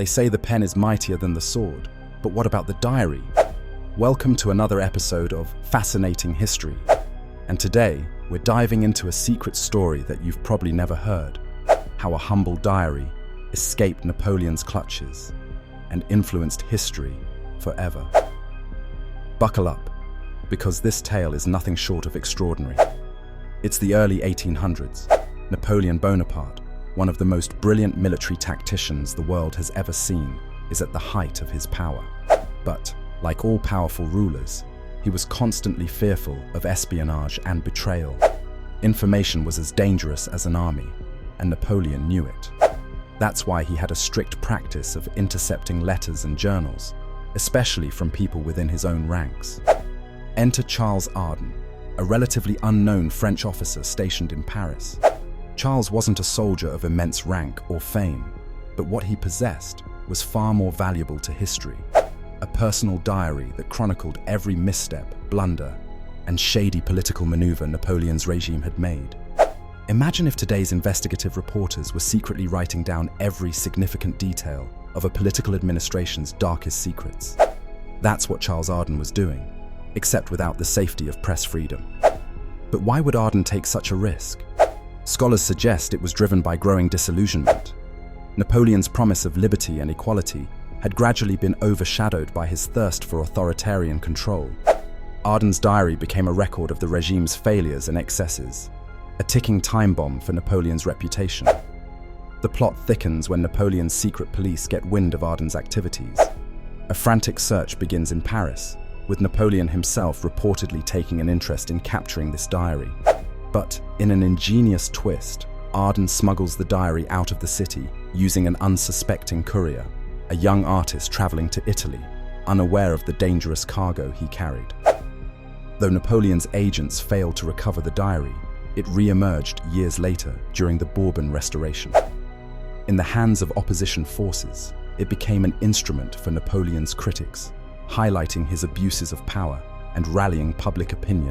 They say the pen is mightier than the sword, but what about the diary? Welcome to another episode of Fascinating History. And today, we're diving into a secret story that you've probably never heard. How a humble diary escaped Napoleon's clutches and influenced history forever. Buckle up, because this tale is nothing short of extraordinary. It's the early 1800s. Napoleon Bonaparte, one of the most brilliant military tacticians the world has ever seen, is at the height of his power. But, like all powerful rulers, he was constantly fearful of espionage and betrayal. Information was as dangerous as an army, and Napoleon knew it. That's why he had a strict practice of intercepting letters and journals, especially from people within his own ranks. Enter Charles Arden, a relatively unknown French officer stationed in Paris. Charles wasn't a soldier of immense rank or fame, but what he possessed was far more valuable to history. A personal diary that chronicled every misstep, blunder, and shady political maneuver Napoleon's regime had made. Imagine if today's investigative reporters were secretly writing down every significant detail of a political administration's darkest secrets. That's what Charles Arden was doing, except without the safety of press freedom. But why would Arden take such a risk? Scholars suggest it was driven by growing disillusionment. Napoleon's promise of liberty and equality had gradually been overshadowed by his thirst for authoritarian control. Arden's diary became a record of the regime's failures and excesses, a ticking time bomb for Napoleon's reputation. The plot thickens when Napoleon's secret police get wind of Arden's activities. A frantic search begins in Paris, with Napoleon himself reportedly taking an interest in capturing this diary. But, in an ingenious twist, Arden smuggles the diary out of the city using an unsuspecting courier, a young artist traveling to Italy, unaware of the dangerous cargo he carried. Though Napoleon's agents failed to recover the diary, it re-emerged years later during the Bourbon Restoration. In the hands of opposition forces, it became an instrument for Napoleon's critics, highlighting his abuses of power and rallying public opinion.